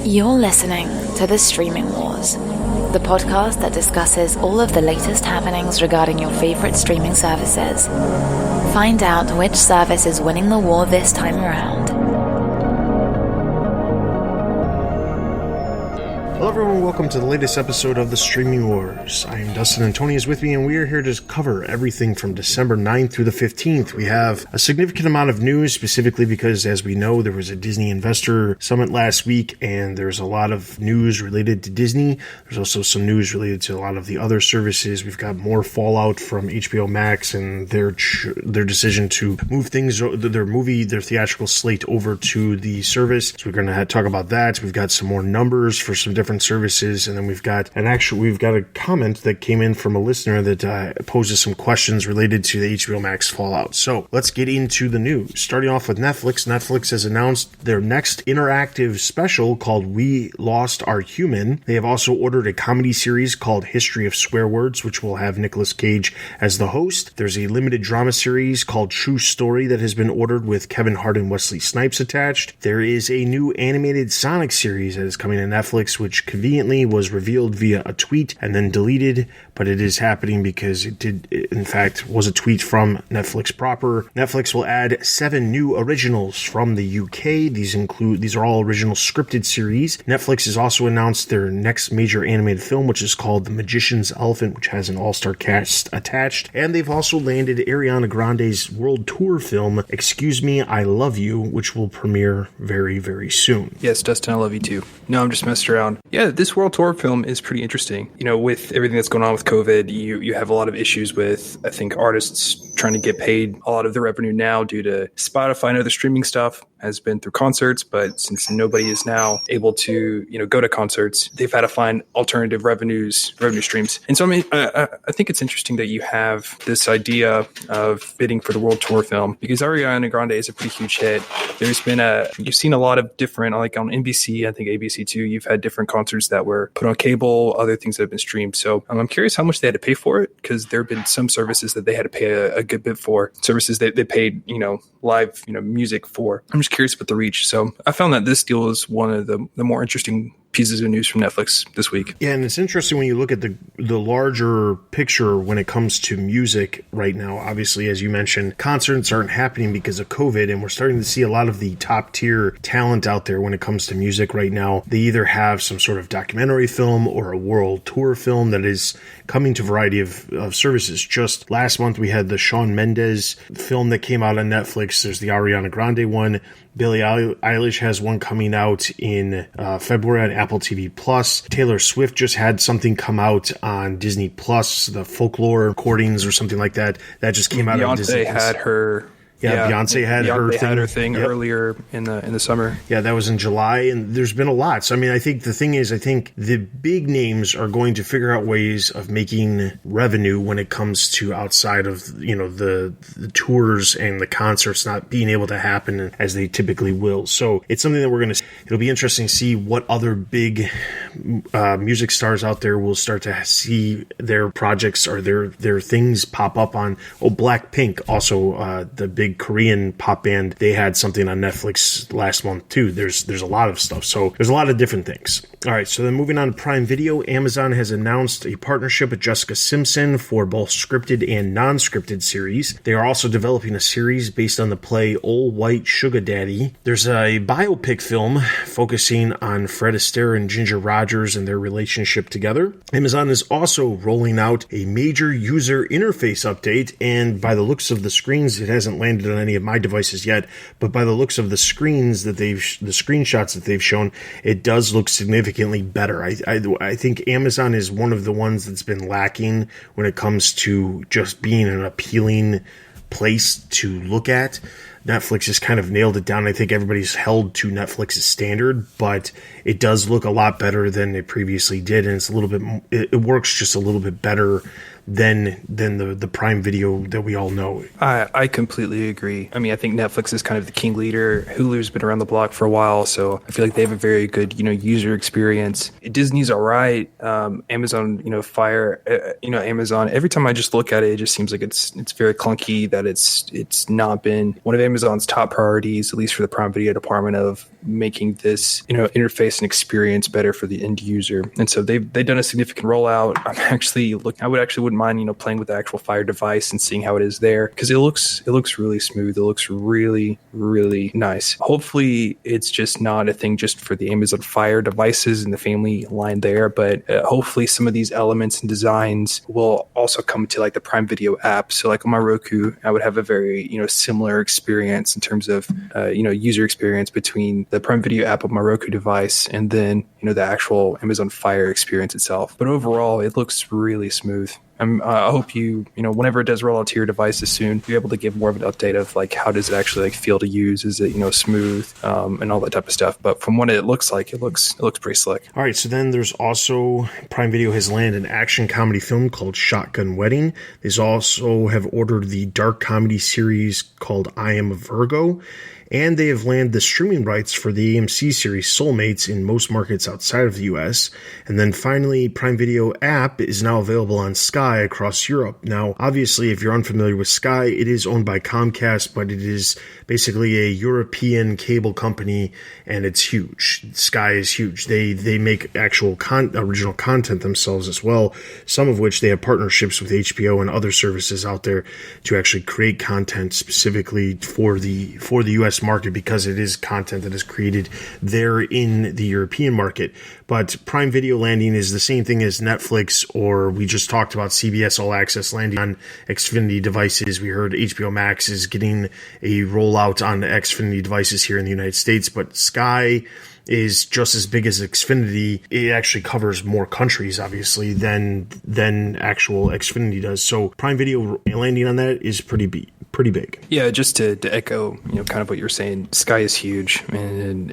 You're listening to The Streaming Wars, the podcast that discusses all of the latest happenings regarding your favorite streaming services. Find out which service is winning the war this time around. Hello everyone, welcome to the latest episode of The Streaming Wars. I am Dustin and Tony is with me, and we are here to cover everything from December 9th through the 15th. We have a significant amount of news, specifically because, as we know, there was a Disney Investor Summit last week, and there's a lot of news related to Disney. There's also some news related to a lot of the other services. We've got more fallout from HBO Max and their decision to move things, their theatrical slate over to the service. So we're going to talk about that. We've got some more numbers for some different services, and then we've got a comment that came in from a listener that poses some questions related to the HBO Max fallout. So let's get into the news. Starting off with Netflix. Netflix has announced their next interactive special called We Lost Our Human. They have also ordered a comedy series called History of Swear Words, which will have Nicolas Cage as the host. There's a limited drama series called True Story that has been ordered with Kevin Hart and Wesley Snipes attached. There is a new animated Sonic series that is coming to Netflix, which conveniently was revealed via a tweet and then deleted, but it is happening because it in fact was a tweet from Netflix proper. Netflix will add 7 new originals from the UK. These are all original scripted series. Netflix has also announced their next major animated film, which is called The Magician's Elephant, which has an all-star cast attached. And they've also landed Ariana Grande's world tour film, Excuse Me, I Love You, which will premiere very, very soon. Yes, Dustin, I love you too. No, I'm just messing around. Yeah, this world tour film is pretty interesting. You know, with everything that's going on with COVID, you have a lot of issues with, I think, artists trying to get paid a lot of the revenue now due to Spotify and other streaming stuff has been through concerts. But since nobody is now able to, go to concerts, they've had to find alternative revenue streams. And so, I mean, I think it's interesting that you have this idea of bidding for the world tour film because Ariana Grande is a pretty huge hit. There's been you've seen a lot of different, like on NBC, I think ABC too, you've had different concerts that were put on cable, other things that have been streamed. So I'm curious how much they had to pay for it, because there have been some services that they had to pay a good bit for, services that they paid, live, music for. I'm just curious about the reach. So I found that this deal is one of the more interesting pieces of news from Netflix this week. Yeah, and it's interesting when you look at the larger picture when it comes to music right now. Obviously, as you mentioned, concerts aren't happening because of COVID, and we're starting to see a lot of the top tier talent out there when it comes to music right now. They either have some sort of documentary film or a world tour film that is coming to a variety of services. Just last month, we had the Shawn Mendes film that came out on Netflix. There's the Ariana Grande one. Billie Eilish has one coming out in February on Apple TV+. Taylor Swift just had something come out on Disney+, the Folklore recordings or something like that. That just came out on Disney+. Beyonce had her... Beyonce had her thing earlier in the summer. Yeah, that was in July, and there's been a lot. So, I mean, I think the thing is, I think the big names are going to figure out ways of making revenue when it comes to outside of, the tours and the concerts not being able to happen as they typically will. So it's something that it'll be interesting to see what other big music stars out there will start to see their projects or their things pop up on. Blackpink, also the big Korean pop band, they had something on Netflix last month too. There's a lot of stuff. So there's a lot of different things. All right, so then moving on to Prime Video, Amazon has announced a partnership with Jessica Simpson for both scripted and non-scripted series. They are also developing a series based on the play Old White Sugar Daddy. There's a biopic film focusing on Fred Astaire and Ginger Rogers and their relationship together. Amazon is also rolling out a major user interface update, and by the looks of the screens, it hasn't landed on any of my devices yet, but by the looks of the screens that the screenshots that they've shown, it does look significantly better. I think Amazon is one of the ones that's been lacking when it comes to just being an appealing place to look at. Netflix has kind of nailed it down. I think everybody's held to Netflix's standard, but it does look a lot better than it previously did, and it's a little bit. It works just a little bit better than the Prime Video that we all know. I completely agree. I mean, I think Netflix is kind of the king leader. Hulu's been around the block for a while, so I feel like they have a very good, user experience. Disney's all right. Amazon, Amazon. Every time I just look at it, it just seems like it's very clunky. That it's not been one of Amazon's top priorities, at least for the Prime Video department, of making this, interface and experience better for the end user. And so they've done a significant rollout. I wouldn't mind, playing with the actual Fire device and seeing how it is there, because it looks really smooth. It looks really, really nice. Hopefully it's just not a thing just for the Amazon Fire devices and the family line there, but hopefully some of these elements and designs will also come to like the Prime Video app. So like on my Roku, I would have a very, similar experience in terms of, user experience between the Prime Video app on my Roku device and then, the actual Amazon Fire experience itself. But overall, it looks really smooth. I hope whenever it does roll out to your devices soon, you're able to give more of an update of like how does it actually like feel to use? Is it smooth and all that type of stuff? But from what it looks like, it looks pretty slick. All right, so then there's also Prime Video has landed an action comedy film called Shotgun Wedding. They also have ordered the dark comedy series called I Am a Virgo. And they have landed the streaming rights for the AMC series Soulmates in most markets outside of the US. And then finally, Prime Video app is now available on Sky across Europe. Now, obviously, if you're unfamiliar with Sky, it is owned by Comcast, but it is basically a European cable company, and it's huge. Sky is huge. They make actual original content themselves as well, some of which they have partnerships with HBO and other services out there to actually create content specifically for the US market, because it is content that is created there in the European market. But Prime Video landing is the same thing as Netflix, or we just talked about CBS All Access landing on Xfinity devices. We heard HBO Max is getting a rollout on Xfinity devices here in the United States, but Sky is just as big as Xfinity. It actually covers more countries, obviously, than actual Xfinity does. So Prime Video landing on that is pretty big. Yeah, just to echo, kind of what you're saying, Sky is huge, and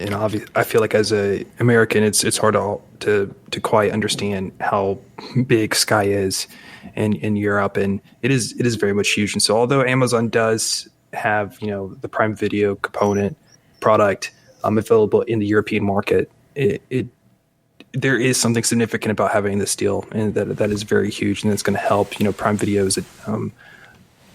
I feel like as a American, it's hard to quite understand how big Sky is in Europe, and it is very much huge. And so, although Amazon does have the Prime Video component product available in the European market, there is something significant about having this deal, and that is very huge, and it's going to help Prime Video's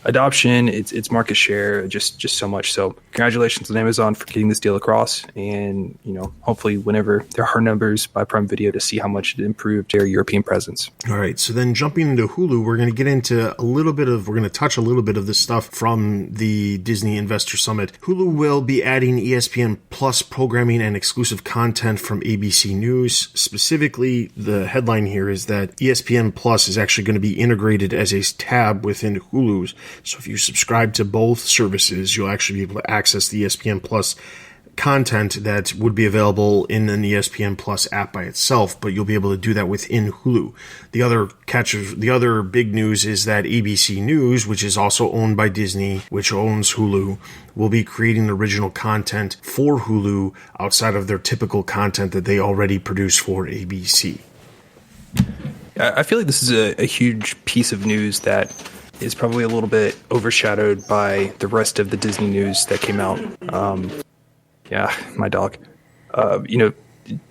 adoption, its market share, just so much. So congratulations on Amazon for getting this deal across, and hopefully whenever there are numbers by Prime Video to see how much it improved their European presence. All right, so then jumping into Hulu, we're going to touch a little bit of the stuff from the Disney Investor Summit. Hulu will be adding ESPN Plus programming and exclusive content from ABC News. Specifically, the headline here is that ESPN Plus is actually going to be integrated as a tab within Hulu's. So if you subscribe to both services, you'll actually be able to access the ESPN Plus content that would be available in an ESPN Plus app by itself, but you'll be able to do that within Hulu. The other big news is that ABC News, which is also owned by Disney, which owns Hulu, will be creating original content for Hulu outside of their typical content that they already produce for ABC. I feel like this is a huge piece of news that is probably a little bit overshadowed by the rest of the Disney news that came out. Yeah, my dog.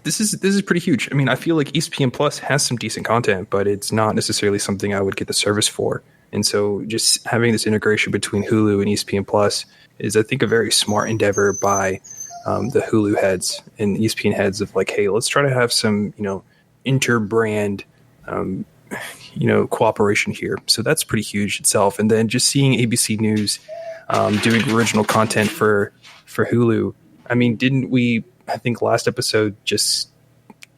This is pretty huge. I mean, I feel like ESPN Plus has some decent content, but it's not necessarily something I would get the service for. And so just having this integration between Hulu and ESPN Plus is, I think, a very smart endeavor by the Hulu heads and ESPN heads of like, hey, let's try to have some, inter-brand cooperation here. So that's pretty huge itself. And then just seeing ABC News doing original content for Hulu. I mean, didn't we, I think last episode just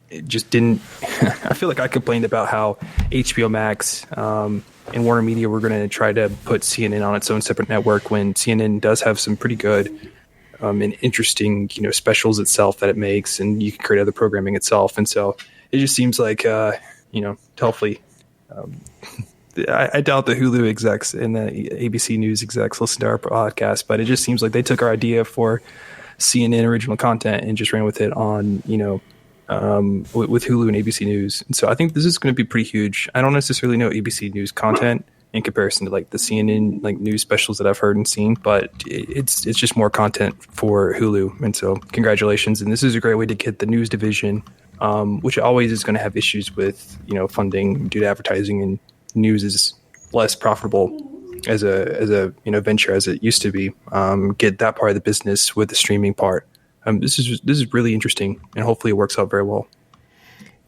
didn't, I feel like I complained about how HBO Max and Warner Media were going to try to put CNN on its own separate network when CNN does have some pretty good and interesting, specials itself that it makes, and you can create other programming itself. And so it just seems like, hopefully, I doubt the Hulu execs and the ABC News execs listen to our podcast, but it just seems like they took our idea for CNN original content and just ran with it on, with Hulu and ABC News. And so I think this is going to be pretty huge. I don't necessarily know ABC News content in comparison to like the CNN like news specials that I've heard and seen, but it's just more content for Hulu. And so congratulations. And this is a great way to get the news division, which always is going to have issues with, funding due to advertising, and news is less profitable as a venture as it used to be. Get that part of the business with the streaming part This is really interesting, and hopefully it works out very well.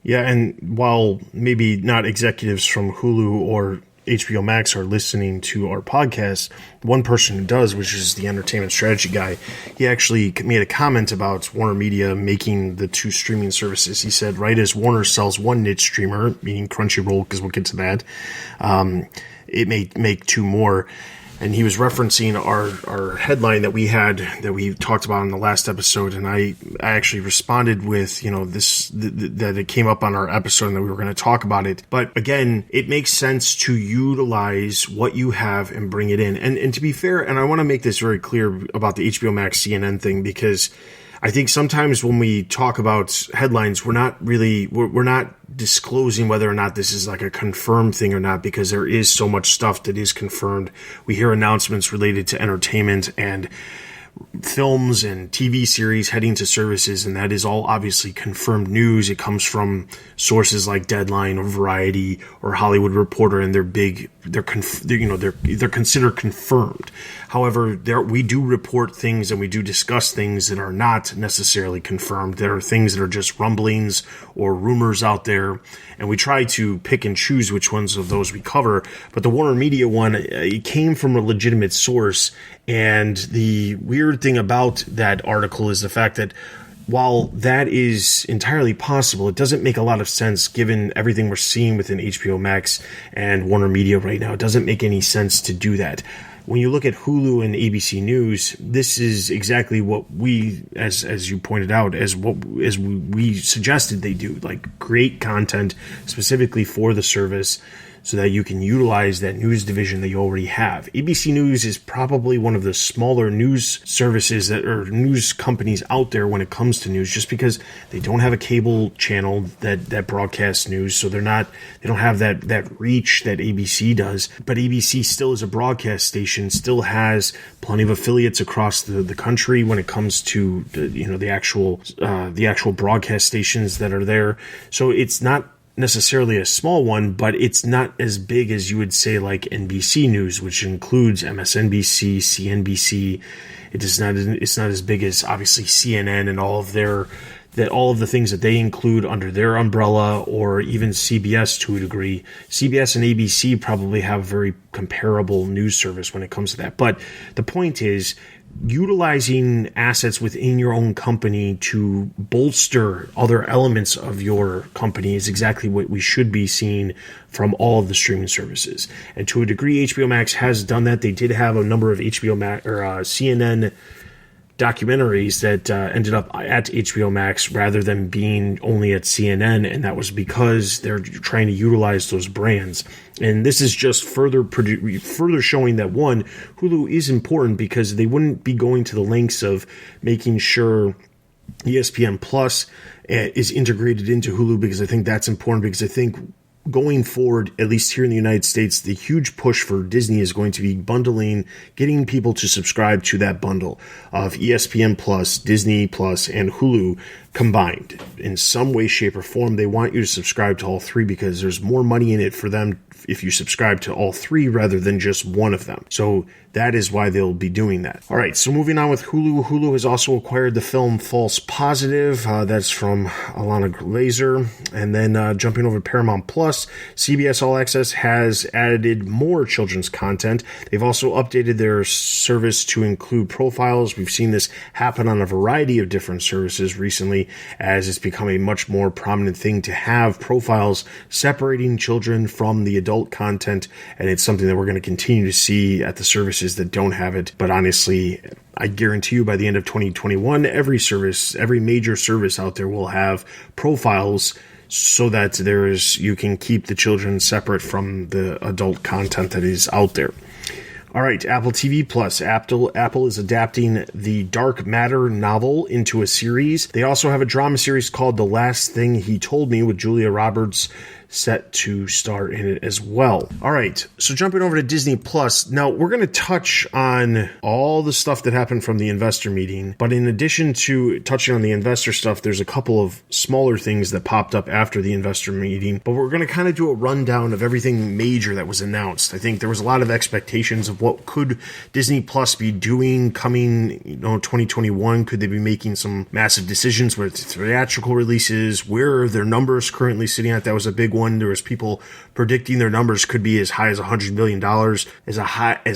Yeah, and while maybe not executives from Hulu or HBO Max are listening to our podcast, one person who does, which is the entertainment strategy guy, he actually made a comment about Warner Media making the two streaming services. He said, right as Warner sells one niche streamer, meaning Crunchyroll, because we'll get to that, it may make two more. And he was referencing our headline that we talked about in the last episode, and I actually responded with, that it came up on our episode and that we were going to talk about it. But again, it makes sense to utilize what you have and bring it in. And to be fair, and I want to make this very clear about the HBO Max CNN thing, because I think sometimes when we talk about headlines, we're not disclosing whether or not this is like a confirmed thing or not, because there is so much stuff that is confirmed. We hear announcements related to entertainment and films and TV series heading to services, and that is all obviously confirmed news. It comes from sources like Deadline or Variety or Hollywood Reporter, and they're considered confirmed. However, we do report things and we do discuss things that are not necessarily confirmed. There are things that are just rumblings or rumors out there, and we try to pick and choose which ones of those we cover. But the Warner Media one, it came from a legitimate source, and the weird thing about that article is the fact that while that is entirely possible, it doesn't make a lot of sense given everything we're seeing within HBO Max and Warner Media right now. It doesn't make any sense to do that. When you look at Hulu and ABC News, this is exactly what we, as you pointed out, as we suggested they do, like create content specifically for the service so that you can utilize that news division that you already have. ABC News is probably one of the smaller news services or news companies out there when it comes to news, just because they don't have a cable channel that broadcasts news, so they don't have that reach that ABC does. But ABC still is a broadcast station, still has plenty of affiliates across the country when it comes to the actual broadcast stations that are there. So it's not necessarily a small one, but it's not as big as you would say like NBC News, which includes MSNBC, CNBC. It's not as big as obviously CNN and all of the things that they include under their umbrella, or even CBS to a degree. CBS and ABC probably have a very comparable news service when it comes to that. But the point is, utilizing assets within your own company to bolster other elements of your company is exactly what we should be seeing from all of the streaming services. And to a degree, HBO Max has done that. They did have a number of HBO Max or CNN documentaries that ended up at HBO Max rather than being only at CNN, and that was because they're trying to utilize those brands. And this is just further showing that, one, Hulu is important, because they wouldn't be going to the lengths of making sure ESPN Plus is integrated into Hulu, because I think that's important, because I think going forward, at least here in the United States, the huge push for Disney is going to be bundling, getting people to subscribe to that bundle of ESPN Plus, Disney Plus, and Hulu combined in some way, shape, or form. They want you to subscribe to all three because there's more money in it for them if you subscribe to all three rather than just one of them. So that is why they'll be doing that. All right, so moving on with Hulu. Hulu has also acquired the film False Positive. That's from Alana Glazer. And then jumping over to Paramount Plus, CBS All Access has added more children's content. They've also updated their service to include profiles. We've seen this happen on a variety of different services recently, as it's become a much more prominent thing to have profiles separating children from the adult content, and it's something that we're going to continue to see at the services that don't have it. But honestly, I guarantee you by the end of 2021, every major service out there will have profiles so that you can keep the children separate from the adult content that is out there. All right, Apple TV Plus. Apple is adapting the Dark Matter novel into a series. They also have a drama series called The Last Thing He Told Me with Julia Roberts set to star in it as well. All right, so jumping over to Disney Plus. Now, we're going to touch on all the stuff that happened from the investor meeting, but in addition to touching on the investor stuff, there's a couple of smaller things that popped up after the investor meeting, but we're going to kind of do a rundown of everything major that was announced. I think there was a lot of expectations of what could Disney Plus be doing coming, 2021. Could they be making some massive decisions with theatrical releases? Where are their numbers currently sitting at? That was a big one. There was people predicting their numbers could be as high as $100 million, as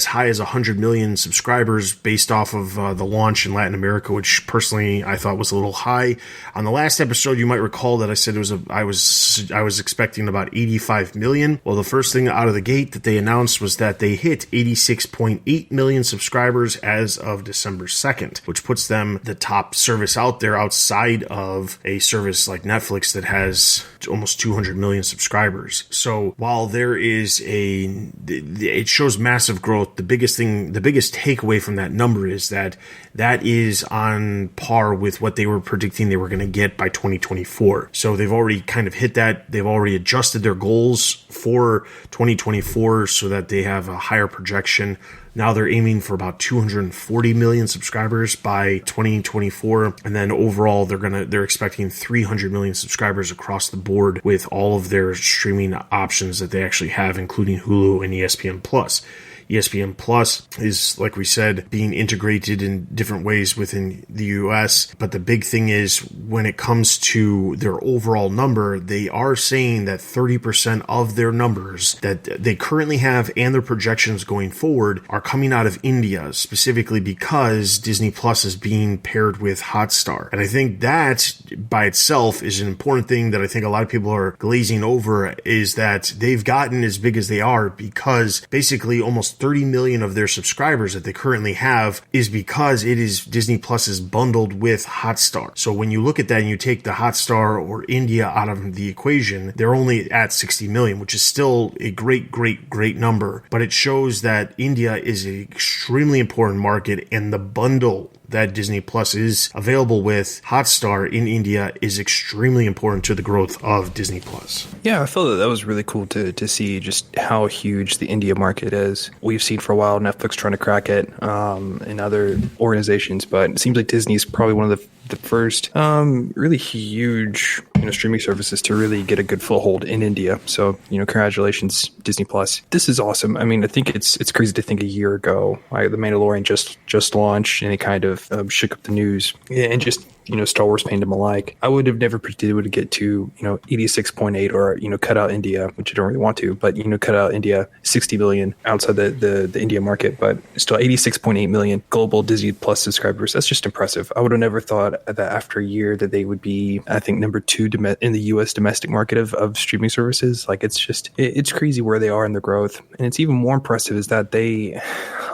high as 100 million subscribers based off of the launch in Latin America, which personally I thought was a little high. On the last episode, you might recall that I said I was expecting about 85 million. Well, the first thing out of the gate that they announced was that they hit 86.8 million subscribers as of December 2nd, which puts them the top service out there outside of a service like Netflix that has almost 200 million subscribers. So while there is it shows massive growth, the biggest takeaway from that number is that is on par with what they were predicting they were going to get by 2024. So they've already kind of hit that. They've already adjusted their goals for 2024 so that they have a higher projection. Now they're aiming for about 240 million subscribers by 2024. And then overall, they're expecting 300 million subscribers across the board with all of their streaming options that they actually have, including Hulu and ESPN Plus. ESPN Plus is, like we said, being integrated in different ways within the US. But the big thing is when it comes to their overall number, they are saying that 30% of their numbers that they currently have and their projections going forward are coming out of India, specifically because Disney Plus is being paired with Hotstar. And I think that by itself is an important thing that I think a lot of people are glazing over, is that they've gotten as big as they are because basically almost 30 million of their subscribers that they currently have is because it is Disney Plus is bundled with Hotstar. So when you look at that and you take the Hotstar or India out of the equation, they're only at 60 million, which is still a great number. But it shows that India is an extremely important market, and the bundle that Disney Plus is available with Hotstar in India is extremely important to the growth of Disney Plus. Yeah, I felt that was really cool to see just how huge the India market is. We've seen for a while Netflix trying to crack it and other organizations, but it seems like Disney's probably one of the first really huge streaming services to really get a good foothold in India. So congratulations, Disney Plus. This is awesome. I mean, I think it's crazy to think a year ago, The Mandalorian just launched, and it kind of shook up the news, and just Star Wars fandom alike. I would have never predicted it would get to 86.8 or cut out India, which I don't really want to, but cut out India 60 million outside the India market, but still 86.8 million global Disney Plus subscribers. That's just impressive. I would have never thought that after a year that they would be, I think, number 2 in the U.S. domestic market of streaming services. Like, it's crazy where they are in their growth, and it's even more impressive is that they,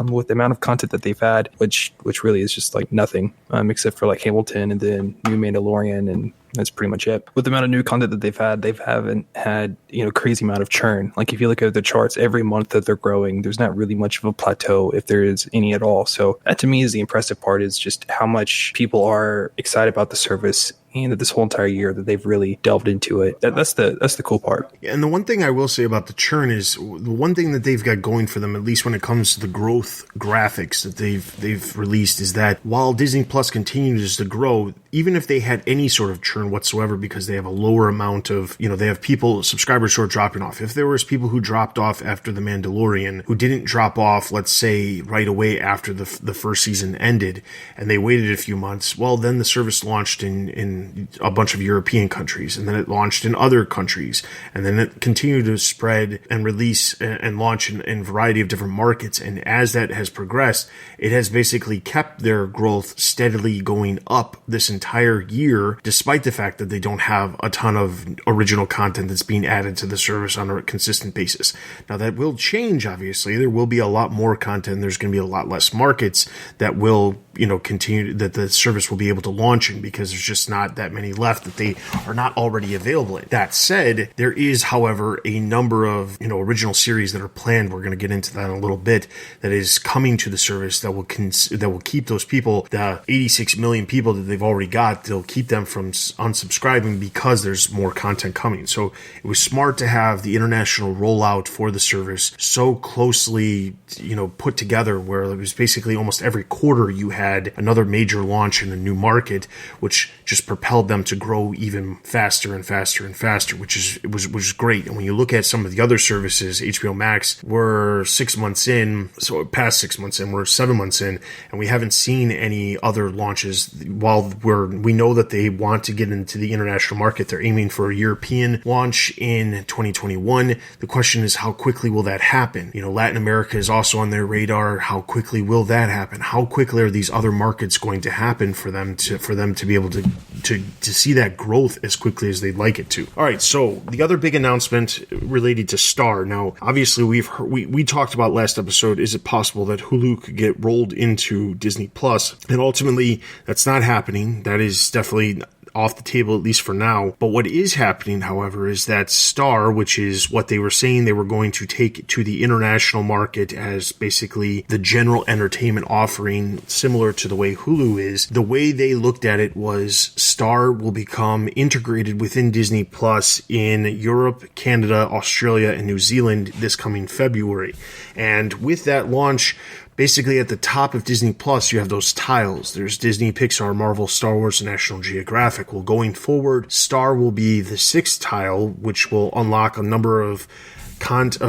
with the amount of content that they've had, which really is just like nothing, except for like Hamilton and the new Mandalorian, and that's pretty much it. With the amount of new content that they haven't had crazy amount of churn. Like, if you look at the charts, every month that they're growing, there's not really much of a plateau, if there is any at all. So that to me is the impressive part, is just how much people are excited about the service, and that this whole entire year that they've really delved into it. That's the cool part. And the one thing I will say about the churn is, the one thing that they've got going for them, at least when it comes to the growth graphics that they've released, is that while Disney Plus continues to grow, even if they had any sort of churn whatsoever, because they have a lower amount of, they have subscribers who are dropping off. If there was people who dropped off after The Mandalorian, who didn't drop off, let's say, right away after the first season ended, and they waited a few months, well, then the service launched in a bunch of European countries, and then it launched in other countries, and then it continued to spread and release and launch in a variety of different markets. And as that has progressed, it has basically kept their growth steadily going up this entire year, despite the fact that they don't have a ton of original content that's being added to the service on a consistent basis. Now, that will change, obviously. There will be a lot more content. There's going to be a lot less markets that will continue, that the service will be able to launch in, because there's just not that many left that they are not already available in. That said, there is, however, a number of, original series that are planned. We're going to get into that in a little bit, that is coming to the service that will keep those people, the 86 million people that they've already got, they'll keep them from unsubscribing because there's more content coming. So it was smart to have the international rollout for the service so closely, put together, where it was basically almost every quarter you had another major launch in a new market, which just propelled them to grow even faster and faster and faster, which was great. And when you look at some of the other services, HBO Max, we're 6 months in, so past 6 months in, we're 7 months in, and we haven't seen any other launches. While we know that they want to get into the international market, they're aiming for a European launch in 2021. The question is, how quickly will that happen? Latin America is also on their radar. How quickly will that happen? How quickly are these other markets going to happen for them to be able to see that growth as quickly as they'd like it to? All right, so the other big announcement related to Star. Now, obviously, we talked about last episode, is it possible that Hulu could get rolled into Disney Plus? And ultimately, that's not happening. That is definitely off the table, at least for now. But what is happening, however, is that Star, which is what they were saying they were going to take to the international market as basically the general entertainment offering, similar to the way Hulu is, the way they looked at it was Star will become integrated within Disney Plus in Europe, Canada, Australia, and New Zealand this coming February. And with that launch, basically at the top of Disney Plus, you have those tiles. There's Disney, Pixar, Marvel, Star Wars, and National Geographic. Well, going forward, Star will be the sixth tile, which will unlock a number of content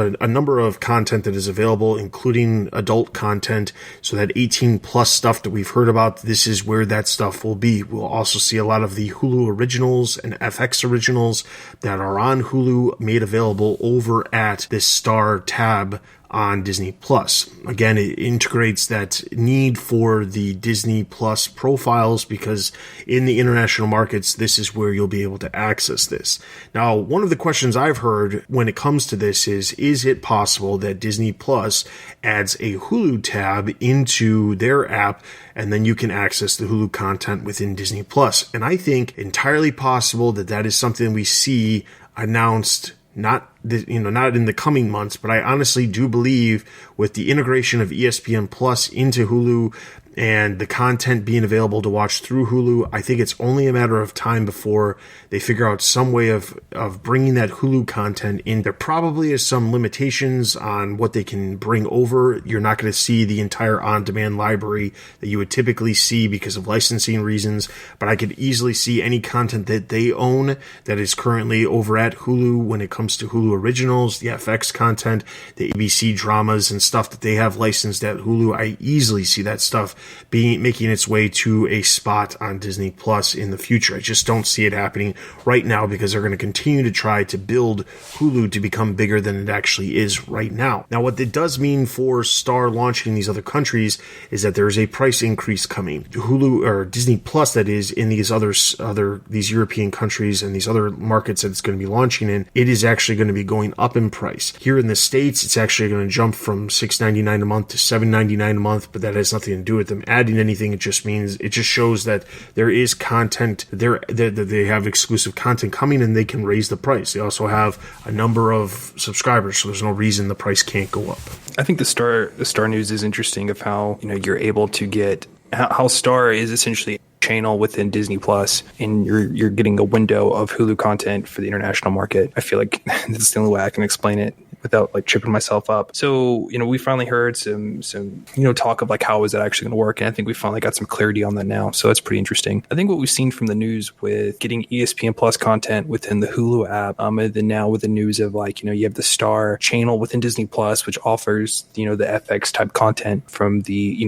that is available, including adult content. So that 18 plus stuff that we've heard about, this is where that stuff will be. We'll also see a lot of the Hulu originals and FX originals that are on Hulu made available over at this Star tab on Disney Plus. Again, it integrates that need for the Disney Plus profiles, because in the international markets, this is where you'll be able to access this. Now, one of the questions I've heard when it comes to this is it possible that Disney Plus adds a Hulu tab into their app, and then you can access the Hulu content within Disney Plus? And I think entirely possible that is something we see announced, not in the coming months, but I honestly do believe with the integration of ESPN Plus into Hulu and the content being available to watch through Hulu, I think it's only a matter of time before they figure out some way of bringing that Hulu content in. There probably is some limitations on what they can bring over. You're not going to see the entire on-demand library that you would typically see because of licensing reasons, but I could easily see any content that they own that is currently over at Hulu when it comes to Hulu originals, the FX content, the ABC dramas and stuff that they have licensed at Hulu. I easily see that stuff making its way to a spot on Disney Plus in the future. I just don't see it happening right now, because they're going to continue to try to build Hulu to become bigger than it actually is right now. Now, what it does mean for Star launching in these other countries is that there's a price increase coming. Hulu, or Disney Plus, that is, in these these European countries and these other markets that it's going to be launching in, it is actually going to be going up in price. Here in the States, it's actually going to jump from $6.99 a month to $7.99 a month, but that has nothing to do with them adding anything. It just shows that there is content there, that they have exclusive content coming, and they can raise the price. They also have a number of subscribers, so there's no reason the price can't go up. I think the Star news is interesting, of how you're able to get how Star is essentially a channel within Disney Plus, and you're getting a window of Hulu content for the international market. I feel like that's the only way I can explain it without tripping myself up. So, we finally heard some talk of how is it actually going to work. And I think we finally got some clarity on that now. So that's pretty interesting. I think what we've seen from the news with getting ESPN Plus content within the Hulu app, and then now with the news of you have the Star channel within Disney Plus, which offers, the FX type content from the,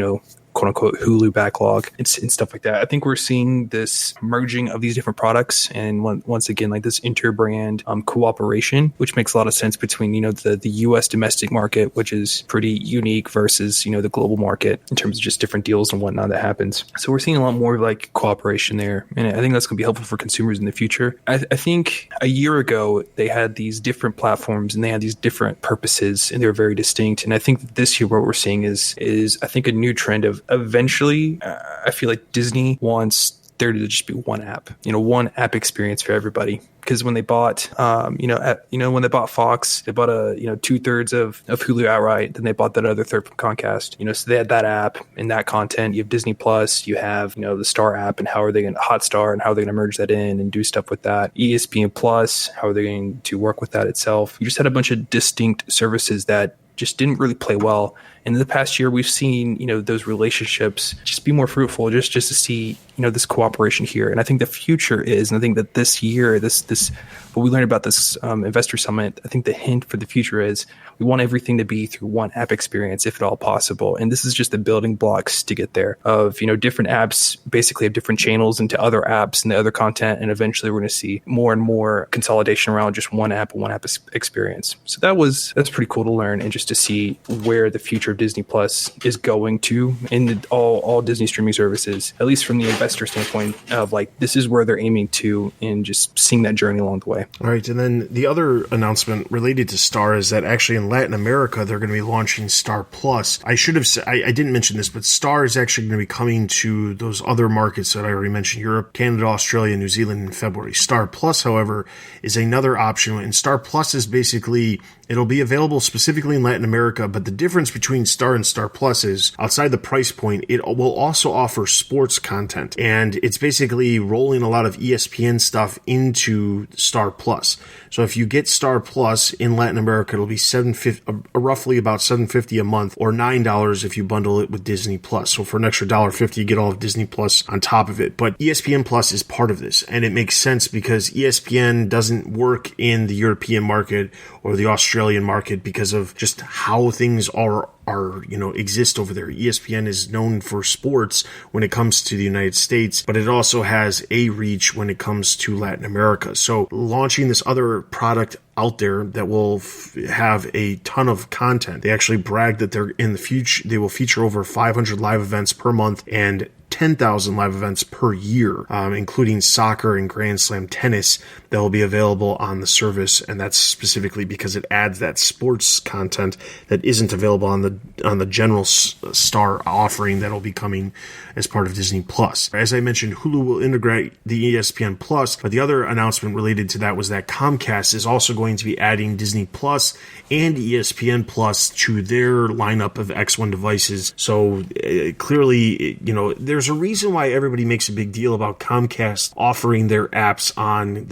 quote unquote Hulu backlog and stuff like that. I think we're seeing this merging of these different products, and once again, this interbrand cooperation, which makes a lot of sense between the US domestic market, which is pretty unique, versus the global market in terms of just different deals and whatnot that happens. So we're seeing a lot more of cooperation there, and I think that's going to be helpful for consumers in the future. I think a year ago they had these different platforms and they had these different purposes, and they were very distinct. And I think this year what we're seeing is I think a new trend of eventually, I feel like Disney wants there to just be one app, one app experience for everybody. Because when they bought, when they bought Fox, they bought 2/3 of Hulu outright. Then they bought that other third from Comcast. So they had that app and that content. You have Disney Plus. You have the Star app, and how are they going to Hotstar, and how are they going to merge that in and do stuff with that? ESPN Plus, how are they going to work with that itself? You just had a bunch of distinct services that just didn't really play well. And in the past year, we've seen, those relationships just be more fruitful, just to see, this cooperation here. And I think the future is, and I think that this year, this what we learned about this investor summit, I think the hint for the future is we want everything to be through one app experience, if at all possible. And this is just the building blocks to get there of, different apps basically have different channels into other apps and the other content. And eventually we're going to see more and more consolidation around just one app and one app experience. So that's pretty cool to learn, and just to see where the future of Disney Plus is going to in all Disney streaming services, at least from the investor standpoint of this is where they're aiming to, and just seeing that journey along the way. All right. And then the other announcement related to Star is that actually in Latin America, they're going to be launching Star Plus. I should have said, I didn't mention this, but Star is actually going to be coming to those other markets that I already mentioned, Europe, Canada, Australia, New Zealand in February. Star Plus, however, is another option. And Star Plus is basically, it'll be available specifically in Latin America, but the difference between Star and Star Plus is outside the price point, it will also offer sports content. And it's basically rolling a lot of ESPN stuff into Star Plus. So if you get Star Plus in Latin America, it'll be roughly about $7.50 a month, or $9 if you bundle it with Disney Plus. So for an extra $1.50, you get all of Disney Plus on top of it. But ESPN Plus is part of this, and it makes sense because ESPN doesn't work in the European market or the Australian market because of just how things are exist over there. ESPN is known for sports when it comes to the United States, but it also has a reach when it comes to Latin America. So launching this other product out there that will have a ton of content. They actually brag that they're in the future, they will feature over 500 live events per month and 10,000 live events per year, including soccer and Grand Slam tennis that will be available on the service. And that's specifically because it adds that sports content that isn't available on the general Star offering that will be coming as part of Disney Plus. As I mentioned, Hulu will integrate the ESPN Plus, but the other announcement related to that was that Comcast is also going to be adding Disney Plus and ESPN Plus to their lineup of X1 devices. So clearly, there's a reason why everybody makes a big deal about Comcast offering their apps on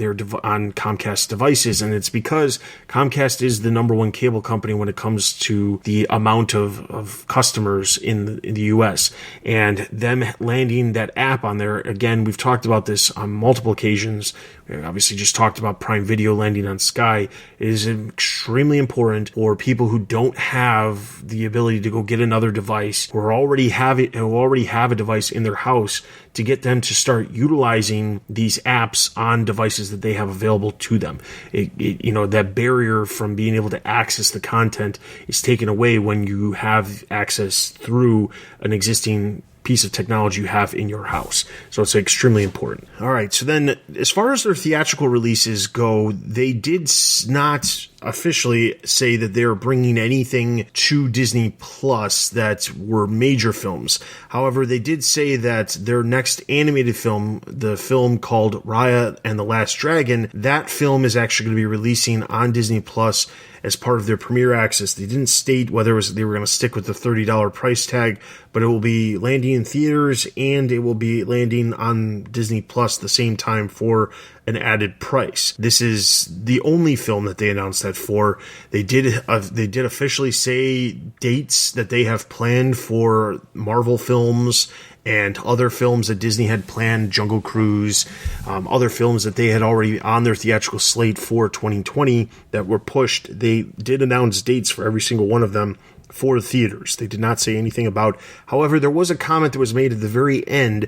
Comcast devices, and it's because Comcast is the number one cable company when it comes to the amount of customers in the U.S. and them landing that app on there. Again, we've talked about this on multiple occasions. We obviously just talked about Prime Video landing on Sky. It is extremely important for people who don't have the ability to go get another device, who already have a device in their house, to get them to start utilizing these apps on devices that they have available to them. That barrier from being able to access the content is taken away when you have access through an existing piece of technology you have in your house. So it's extremely important. All right. So then as far as their theatrical releases go, they did not officially say that they're bringing anything to Disney Plus that were major films. However, they did say that their next animated film, the film called Raya and the Last Dragon, that film is actually going to be releasing on Disney Plus as part of their premiere access. They didn't state whether they were going to stick with the $30 price tag, but it will be landing in theaters and it will be landing on Disney Plus the same time for an added price. This is the only film that they announced that for. They did officially say dates that they have planned for Marvel films and other films that Disney had planned, Jungle Cruise, other films that they had already on their theatrical slate for 2020 that were pushed. They did announce dates for every single one of them for the theaters. They did not say anything about. However, there was a comment that was made at the very end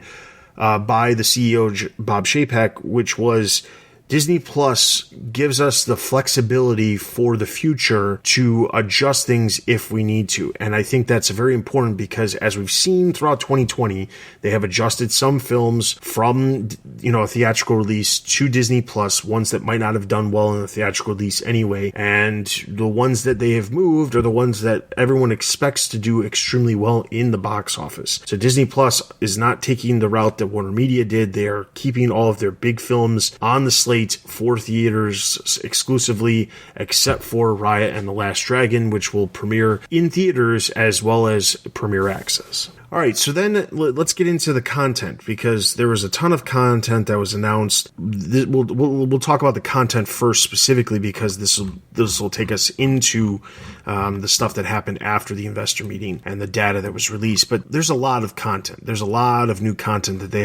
by the CEO, Bob Chapek, which was Disney Plus gives us the flexibility for the future to adjust things if we need to. And I think that's very important because as we've seen throughout 2020, they have adjusted some films from, a theatrical release to Disney Plus, ones that might not have done well in the theatrical release anyway. And the ones that they have moved are the ones that everyone expects to do extremely well in the box office. So Disney Plus is not taking the route that Warner Media did. They are keeping all of their big films on the slate for theaters exclusively, except for Raya and the Last Dragon, which will premiere in theaters as well as Premiere Access. All right, so then let's get into the content, because there was a ton of content that was announced. We'll talk about the content first specifically, because this will take us into the stuff that happened after the investor meeting and the data that was released. But there's a lot of content. There's a lot of new content that they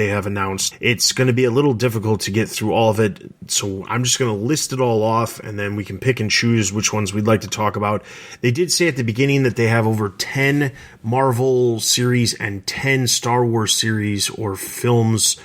have announced. It's going to be a little difficult to get through all of it, so I'm just going to list it all off, and then we can pick and choose which ones we'd like to talk about. They did say at the beginning that they have over 10 Marvel series and 10 Star Wars series or films,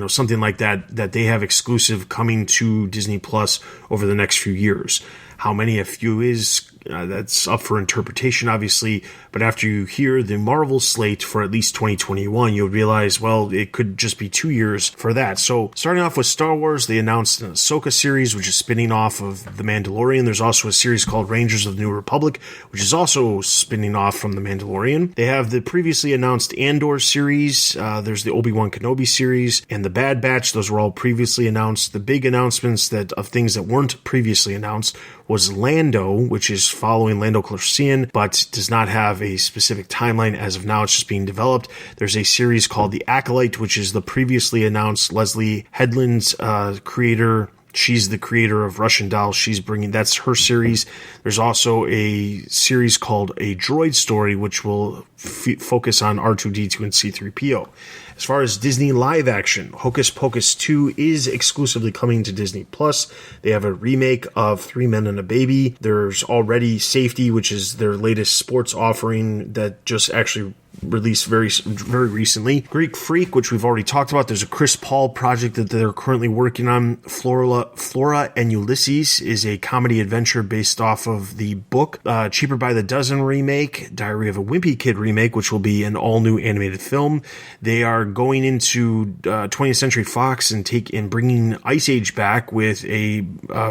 something like that they have exclusive coming to Disney Plus over the next few years. How many a few is, that's up for interpretation, obviously. But after you hear the Marvel slate for at least 2021, you'll realize, well, it could just be 2 years for that. So starting off with Star Wars, they announced an Ahsoka series, which is spinning off of The Mandalorian. There's also a series called Rangers of the New Republic, which is also spinning off from The Mandalorian. They have the previously announced Andor series. There's the Obi-Wan Kenobi series and the Bad Batch. Those were all previously announced. The big announcements of things that weren't previously announced was Lando, which is following Lando Calrissian, but does not have a specific timeline as of now. It's just being developed. There's a series called The Acolyte, which is the previously announced Leslie Headland's creator. She's the creator of Russian Doll. That's her series. There's also a series called A Droid Story, which will focus on R2-D2 and C-3PO. As far as Disney live action, Hocus Pocus 2 is exclusively coming to Disney Plus. They have a remake of Three Men and a Baby. There's already Safety, which is their latest sports offering that just actually released very, very recently. Greek Freak, which we've already talked about. There's a Chris Paul project that they're currently working on. Flora and Ulysses is a comedy adventure based off of the book. Cheaper by the Dozen remake. Diary of a Wimpy Kid remake, which will be an all-new animated film. They are going into 20th Century Fox and bringing Ice Age back with a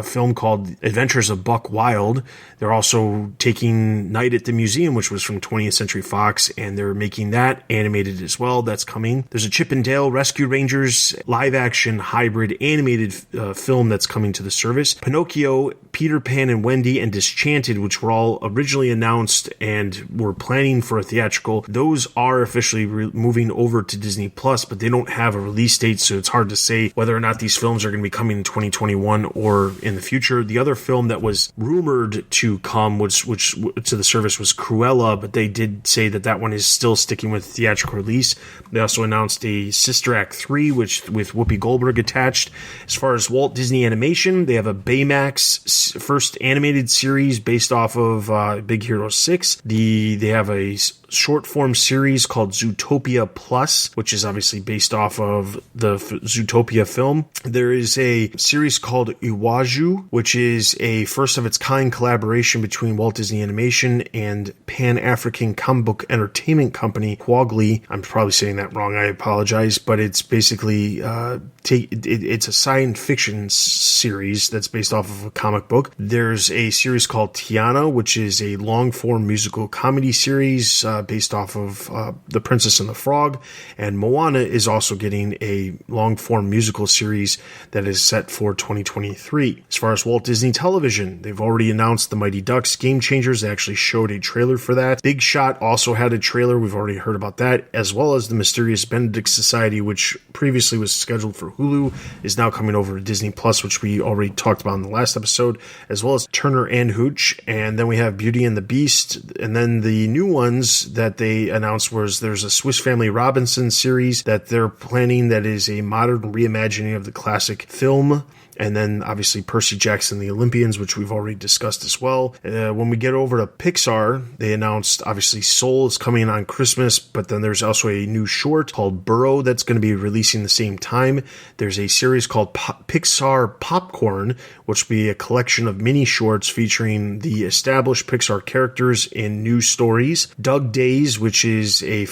film called Adventures of Buck Wild. They're also taking Night at the Museum, which was from 20th Century Fox, and they're making that animated as well. That's coming. There's a Chip and Dale Rescue Rangers live-action hybrid animated film that's coming to the service. Pinocchio, Peter Pan and Wendy, and Disenchanted, which were all originally announced and were planning for a theatrical. Those are officially moving over to Disney Plus, but they don't have a release date, so it's hard to say whether or not these films are going to be coming in 2021 or in the future. The other film that was rumored to come, which to the service, was Cruella, but they did say that one is still sticking with theatrical release. They also announced a Sister Act 3, with Whoopi Goldberg attached. As far as Walt Disney Animation, they have a Baymax first animated series based off of Big Hero 6. They have a short form series called Zootopia Plus, which is obviously based off of the Zootopia film. There is a series called Iwaju, which is a first of its kind collaboration between Walt Disney Animation and Pan-African comic book entertainment company Kwagli. I'm probably saying that wrong, I apologize, but it's basically it's a science fiction series that's based off of a comic book. There's a series called Tiana, which is a long form musical comedy series based off of The Princess and the Frog, and Moana is also getting a long-form musical series that is set for 2023. As far as Walt Disney Television, they've already announced The Mighty Ducks Game Changers. They actually showed a trailer for that. Big Shot also had a trailer. We've already heard about that, as well as The Mysterious Benedict Society, which previously was scheduled for Hulu, is now coming over to Disney Plus, which we already talked about in the last episode, as well as Turner and Hooch. And then we have Beauty and the Beast, and then the new ones that they announced there's a Swiss Family Robinson series that they're planning that is a modern reimagining of the classic film. And then obviously Percy Jackson, the Olympians, which we've already discussed as well. When we get over to Pixar, they announced obviously Soul is coming on Christmas, but then there's also a new short called Burrow that's going to be releasing the same time. There's a series called Pixar Popcorn, which will be a collection of mini shorts featuring the established Pixar characters in new stories. Doug Days, which is a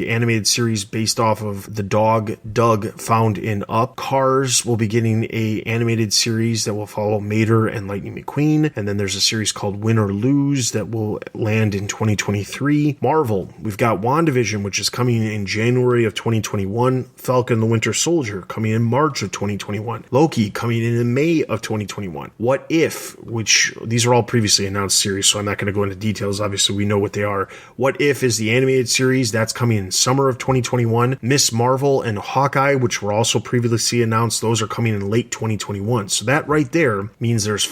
animated series based off of the dog Doug found in Up. Cars will be getting a animated series that will follow Mater and Lightning McQueen. And then there's a series called Win or Lose that will land in 2023. Marvel, we've got WandaVision, which is coming in January of 2021. Falcon and the Winter Soldier coming in March of 2021. Loki coming in May of 2021. What If, which these are all previously announced series, so I'm not going to go into details. Obviously, we know what they are. What If is the animated series that's coming in summer of 2021. Miss Marvel and Hawkeye, which were also previously announced, those are coming in late 2021. So that right there means there's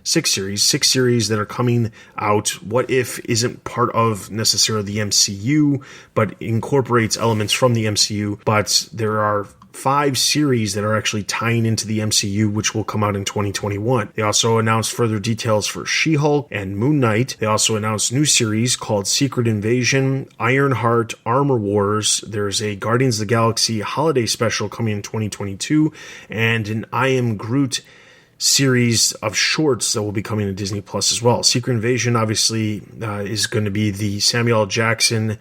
six series that are coming out. What If isn't part of necessarily the MCU, but incorporates elements from the MCU, but there are 5 series that are actually tying into the MCU, which will come out in 2021. They also announced further details for She-Hulk and Moon Knight. They also announced new series called Secret Invasion, Ironheart, Armor Wars. There's a Guardians of the Galaxy holiday special coming in 2022, and an I Am Groot series of shorts that will be coming to Disney Plus as well. Secret Invasion obviously is going to be the Samuel L. Jackson,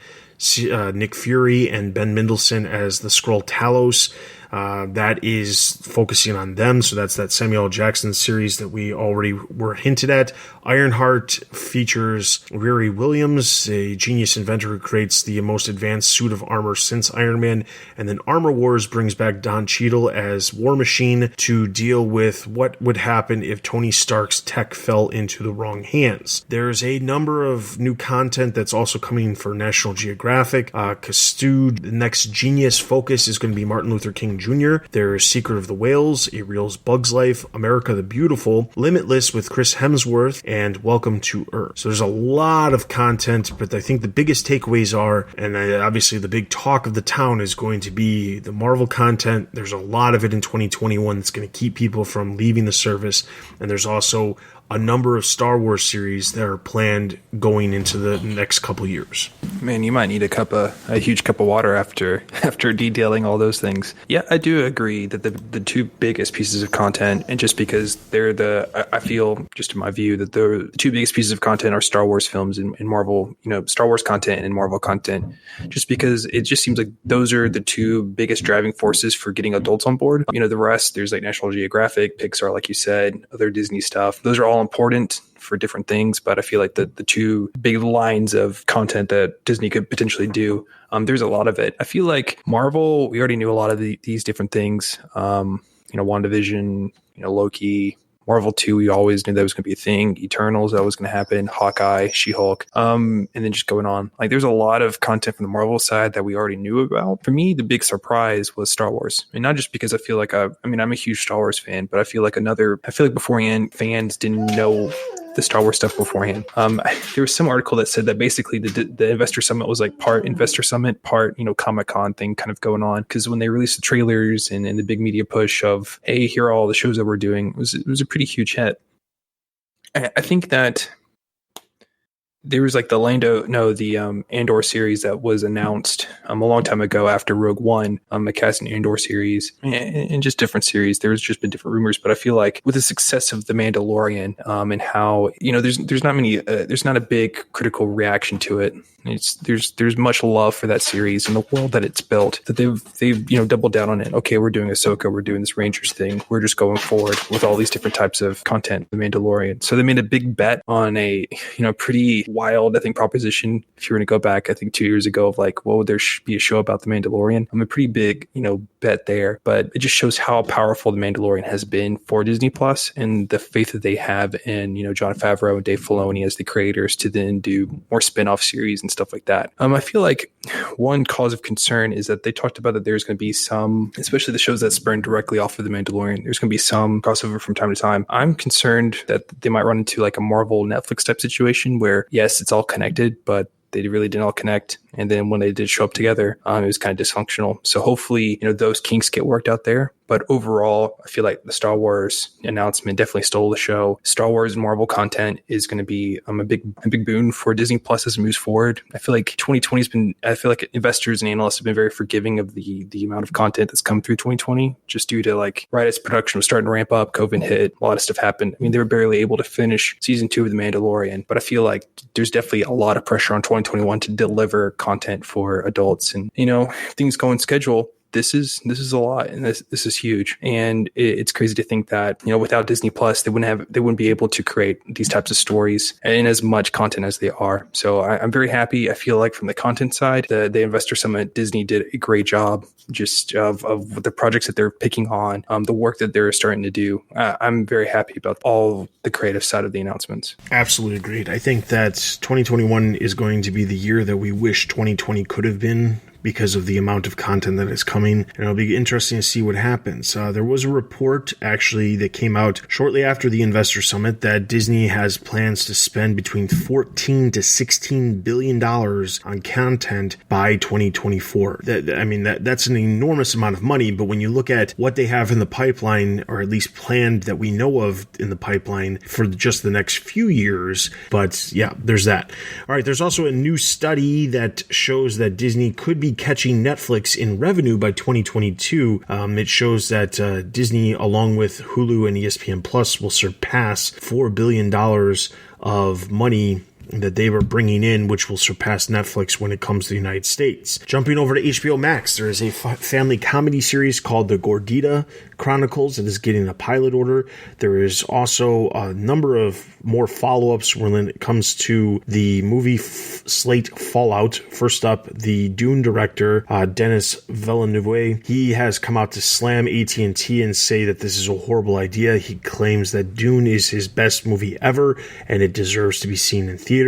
Nick Fury, and Ben Mendelsohn as the Skrull Talos. That is focusing on them, so that's that Samuel L. Jackson series that we already were hinted at. Ironheart features Riri Williams, a genius inventor who creates the most advanced suit of armor since Iron Man, and then Armor Wars brings back Don Cheadle as War Machine to deal with what would happen if Tony Stark's tech fell into the wrong hands. There's a number of new content that's also coming for National Geographic. Custode, the next genius focus is going to be Martin Luther King Jr. There's Secret of the Whales, A Real Bug's Life, America the Beautiful, Limitless with Chris Hemsworth, and Welcome to Earth. So there's a lot of content, but I think the biggest takeaways are, and obviously the big talk of the town is going to be the Marvel content. There's a lot of it in 2021 that's going to keep people from leaving the service, and there's also a number of Star Wars series that are planned going into the next couple years. Man, you might need a huge cup of water after detailing all those things. Yeah, I do agree that the two biggest pieces of content, and just because I feel, just in my view, that the two biggest pieces of content are Star Wars films and Marvel, Star Wars content and Marvel content, just because it just seems like those are the two biggest driving forces for getting adults on board. The rest, there's like National Geographic, Pixar, like you said, other Disney stuff. Those are all important for different things, but I feel like the two big lines of content that Disney could potentially do, there's a lot of it. I feel like Marvel, we already knew a lot of these different things. WandaVision, Loki. Marvel 2, we always knew that was going to be a thing. Eternals, that was going to happen. Hawkeye, She-Hulk, and then just going on. Like, there's a lot of content from the Marvel side that we already knew about. For me, the big surprise was Star Wars. And not just because I feel like I'm a huge Star Wars fan, but I feel like beforehand, fans didn't know the Star Wars stuff beforehand. There was some article that said that basically the Investor Summit was like part Investor Summit, part, Comic-Con thing kind of going on. Because when they released the trailers and the big media push of, hey, here are all the shows that we're doing, it was a pretty huge hit. I think that there was like the Andor series that was announced a long time ago after Rogue One, a Cassian Andor series, and just different series. There's just been different rumors, but I feel like with the success of The Mandalorian, and how there's not a big critical reaction to it. There's much love for that series and the world that it's built, that they've doubled down on it. Okay, we're doing Ahsoka, we're doing this Rangers thing, we're just going forward with all these different types of content. The Mandalorian. So they made a big bet on a pretty wild, I think, proposition. If you were to go back, I think 2 years ago, of like, well, would there be a show about The Mandalorian? I'm a pretty big, bet there, but it just shows how powerful The Mandalorian has been for Disney Plus and the faith that they have in, Jon Favreau and Dave Filoni as the creators to then do more spin-off series and stuff like that. I feel like one cause of concern is that they talked about that there's going to be some, especially the shows that spurn directly off of The Mandalorian, there's going to be some crossover from time to time. I'm concerned that they might run into like a Marvel Netflix type situation where, yes, it's all connected, but they really didn't all connect. And then when they did show up together, it was kind of dysfunctional. So hopefully, those kinks get worked out there. But overall, I feel like the Star Wars announcement definitely stole the show. Star Wars and Marvel content is going to be a big boon for Disney Plus as it moves forward. I feel like 2020 I feel like investors and analysts have been very forgiving of the amount of content that's come through 2020, just due to like right as production was starting to ramp up, COVID hit, a lot of stuff happened. I mean, they were barely able to finish season 2 of The Mandalorian, but I feel like there's definitely a lot of pressure on 2021 to deliver content for adults. And, if things go on schedule, this is a lot, and this is huge. And it's crazy to think that, without Disney Plus, they wouldn't be able to create these types of stories and as much content as they are. So I'm very happy. I feel like from the content side, the Investor Summit, Disney did a great job just of the projects that they're picking on, the work that they're starting to do. I'm very happy about all the creative side of the announcements. Absolutely agreed. I think that 2021 is going to be the year that we wish 2020 could have been, because of the amount of content that is coming. And it'll be interesting to see what happens. There was a report actually that came out shortly after the Investor Summit that Disney has plans to spend between $14 to $16 billion on content by 2024. That's an enormous amount of money, but when you look at what they have in the pipeline, or at least planned that we know of in the pipeline for just the next few years, but yeah, there's that. All right, there's also a new study that shows that Disney could be catching Netflix in revenue by 2022. It shows that Disney, along with Hulu and ESPN Plus, will surpass $4 billion of money that they were bringing in, which will surpass Netflix when it comes to the United States. Jumping over to HBO Max, there is a family comedy series called The Gordita Chronicles that is getting a pilot order. There is also a number of more follow-ups when it comes to the movie slate Fallout. First up, the Dune director, Denis Villeneuve. He has come out to slam AT&T and say that this is a horrible idea. He claims that Dune is his best movie ever and it deserves to be seen in theaters.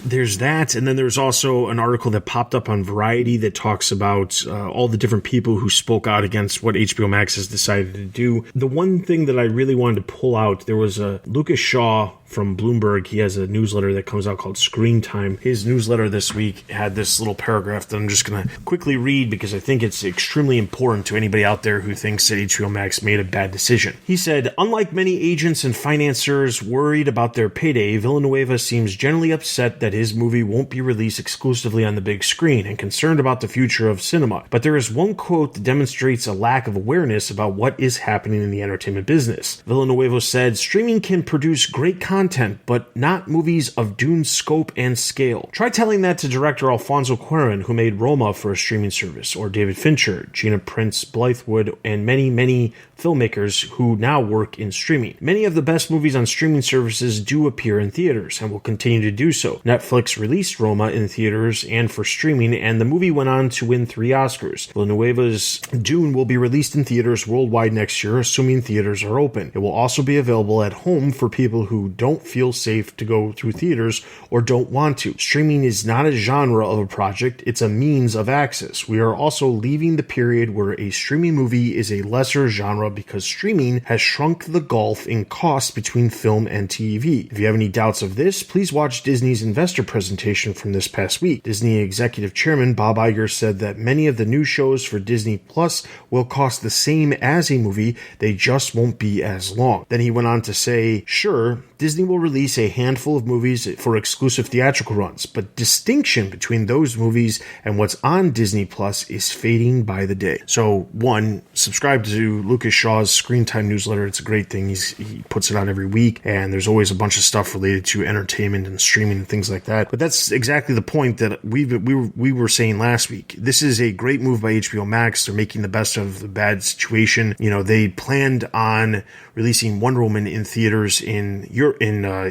There's that, and then there's also an article that popped up on Variety that talks about all the different people who spoke out against what HBO Max has decided to do. The one thing that I really wanted to pull out, there was a Lucas Shaw from Bloomberg. He has a newsletter that comes out called Screen Time. His newsletter this week had this little paragraph that I'm just going to quickly read because I think it's extremely important to anybody out there who thinks that HBO Max made a bad decision. He said, unlike many agents and financiers worried about their payday, Villanueva seems generally upset that his movie won't be released exclusively on the big screen and concerned about the future of cinema. But there is one quote that demonstrates a lack of awareness about what is happening in the entertainment business. Villanueva said, streaming can produce great content, but not movies of Dune's scope and scale. Try telling that to director Alfonso Cuarón, who made Roma for a streaming service, or David Fincher, Gina Prince Bythewood, and many filmmakers who now work in streaming. Many of the best movies on streaming services do appear in theaters and will continue to do so. Netflix released Roma in theaters and for streaming, and the movie went on to win 3 Oscars. Villanueva's Dune will be released in theaters worldwide next year, assuming theaters are open. It will also be available at home for people who don't feel safe to go through theaters or don't want to. Streaming is not a genre of a project, it's a means of access. We are also leaving the period where a streaming movie is a lesser genre because streaming has shrunk the gulf in cost between film and TV. If you have any doubts of this, please watch Disney's investor presentation from this past week. Disney Executive Chairman Bob Iger said that many of the new shows for Disney Plus will cost the same as a movie, they just won't be as long. Then he went on to say, sure, Disney will release a handful of movies for exclusive theatrical runs, but distinction between those movies and what's on Disney Plus is fading by the day. So, 1, subscribe to Lucas Shaw's Screen Time newsletter. It's a great thing. He puts it on every week, and there's always a bunch of stuff related to entertainment and streaming and things like that. But that's exactly the point that we were saying last week. This is a great move by HBO Max. They're making the best of the bad situation. They planned on releasing Wonder Woman in theaters in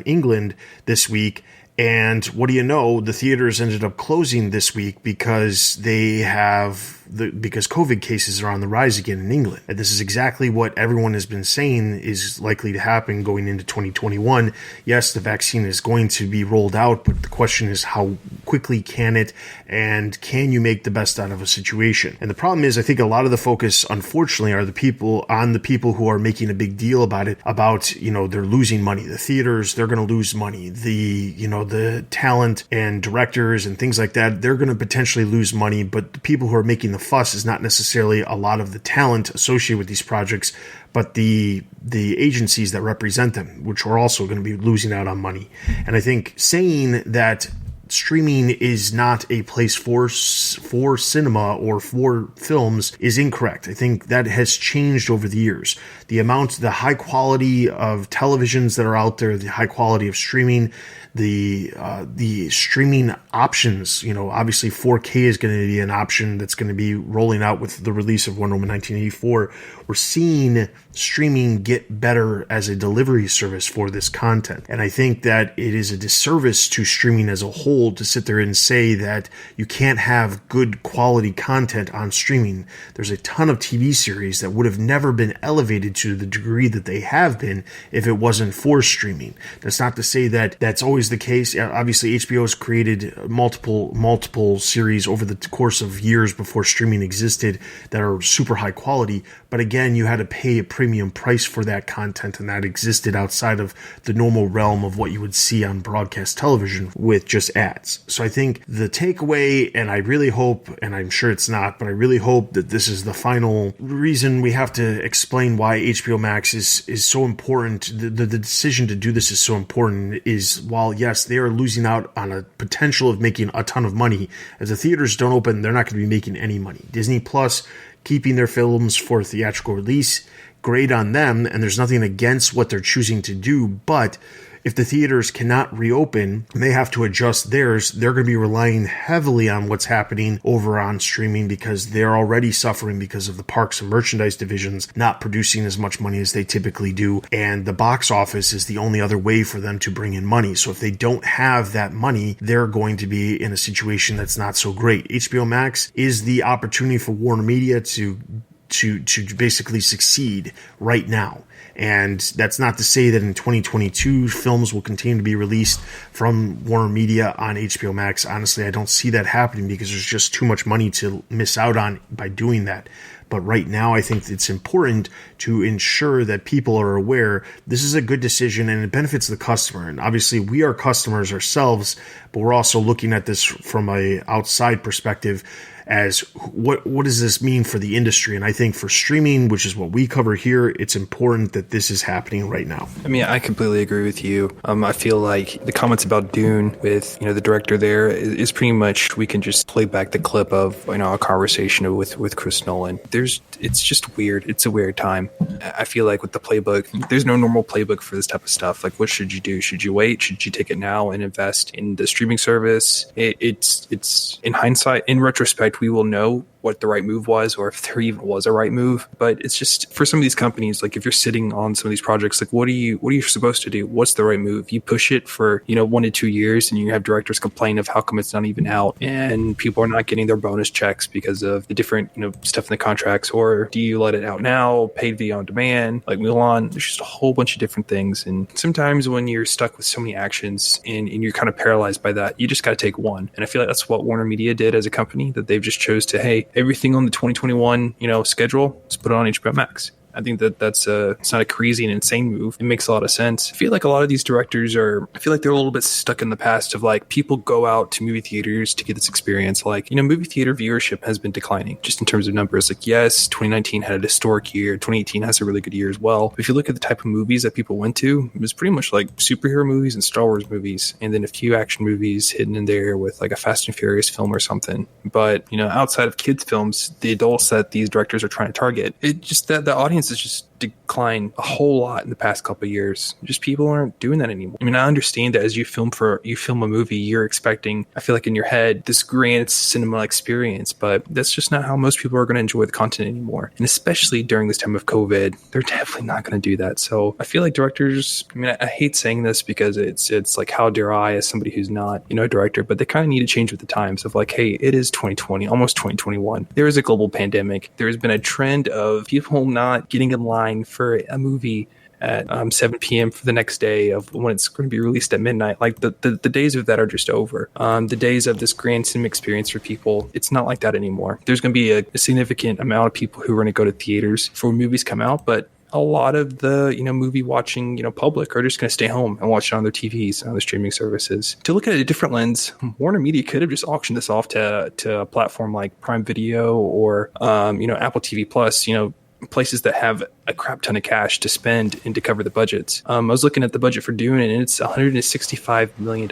England this week. And what do you know? The theaters ended up closing this week because because COVID cases are on the rise again in England. And this is exactly what everyone has been saying is likely to happen going into 2021. Yes, the vaccine is going to be rolled out, but the question is how quickly can it, and can you make the best out of a situation? And the problem is, I think a lot of the focus, unfortunately, are the people who are making a big deal about it, they're losing money. The theaters, they're going to lose money. The the talent and directors and things like that, they're going to potentially lose money, but the people who are making the fuss is not necessarily a lot of the talent associated with these projects, but the agencies that represent them, which are also going to be losing out on money. And I think saying that streaming is not a place for cinema or for films is incorrect. I think that has changed over the years. The high quality of televisions that are out there, the high quality of streaming, the streaming options, obviously 4K is going to be an option that's going to be rolling out with the release of Wonder Woman 1984. We're seeing streaming get better as a delivery service for this content. And I think that it is a disservice to streaming as a whole to sit there and say that you can't have good quality content on streaming. There's a ton of TV series that would have never been elevated to the degree that they have been if it wasn't for streaming. That's not to say that that's always the case. Obviously, HBO has created multiple series over the course of years before streaming existed that are super high quality. But again, you had to pay a premium price for that content, and that existed outside of the normal realm of what you would see on broadcast television with just ads. So I think the takeaway, and I really hope, and I'm sure it's not, but I really hope that this is the final reason we have to explain why HBO Max is so important. The decision to do this is so important is, while yes, they are losing out on a potential of making a ton of money, as the theaters don't open, they're not going to be making any money. Disney Plus keeping their films for theatrical release, great on them, and there's nothing against what they're choosing to do, but if the theaters cannot reopen and they have to adjust theirs, they're going to be relying heavily on what's happening over on streaming because they're already suffering because of the parks and merchandise divisions not producing as much money as they typically do. And the box office is the only other way for them to bring in money. So if they don't have that money, they're going to be in a situation that's not so great. HBO Max is the opportunity for Warner Media to basically succeed right now. And that's not to say that in 2022 films will continue to be released from Warner Media on HBO Max. Honestly, I don't see that happening because there's just too much money to miss out on by doing that. But right now, I think it's important to ensure that people are aware this is a good decision and it benefits the customer. And obviously, we are customers ourselves, but we're also looking at this from an outside perspective as what does this mean for the industry? And I think for streaming, which is what we cover here, it's important that this is happening right now. I mean, I completely agree with you. I feel like the comments about Dune with, the director there is pretty much, we can just play back the clip of, a conversation with Chris Nolan. It's just weird. It's a weird time. I feel like with the playbook, there's no normal playbook for this type of stuff. Like, what should you do? Should you wait? Should you take it now and invest in the streaming service? It's in hindsight, in retrospect, we will know what the right move was, or if there even was a right move. But it's just, for some of these companies, like if you're sitting on some of these projects, like what are you supposed to do? What's the right move? You push it for 1 to 2 years, and you have directors complain of how come it's not even out, and people are not getting their bonus checks because of the different stuff in the contracts. Or do you let it out now, paid via on demand, like Mulan? There's just a whole bunch of different things. And sometimes when you're stuck with so many actions and you're kind of paralyzed by that, you just got to take one. And I feel like that's what Warner Media did as a company, that they've just chose to, hey, everything on the 2021, schedule, let's put it on HBO Max. I think that's it's not a crazy and insane move. It makes a lot of sense. I feel like a lot of these directors they're a little bit stuck in the past of like, people go out to movie theaters to get this experience. Like, movie theater viewership has been declining just in terms of numbers. Like, yes, 2019 had a historic year. 2018 has a really good year as well. But if you look at the type of movies that people went to, it was pretty much like superhero movies and Star Wars movies, and then a few action movies hidden in there with like a Fast and Furious film or something. But, outside of kids films, the adults that these directors are trying to target, it just, that the audience is just declined a whole lot in the past couple of years. Just people aren't doing that anymore. I mean, I understand that as you film a movie, you're expecting, I feel like in your head, this grand cinema experience, but that's just not how most people are going to enjoy the content anymore. And especially during this time of COVID, they're definitely not going to do that. So I feel like directors, I hate saying this because it's like, how dare I, as somebody who's not, a director, but they kind of need to change with the times of like, hey, it is 2020, almost 2021. There is a global pandemic. There's been a trend of people not getting in line for a movie at 7 p.m. for the next day of when it's going to be released at midnight. Like the days of that are just over. The days of this grand cinema experience for people, it's not like that anymore. There's going to be a significant amount of people who are going to go to theaters for when movies come out, but a lot of the, movie watching, public are just going to stay home and watch it on their TVs and on the streaming services. To look at it a different lens, Warner Media could have just auctioned this off to a platform like Prime Video or, Apple TV Plus, places that have a crap ton of cash to spend and to cover the budgets. I was looking at the budget for Dune, and it's $165 million.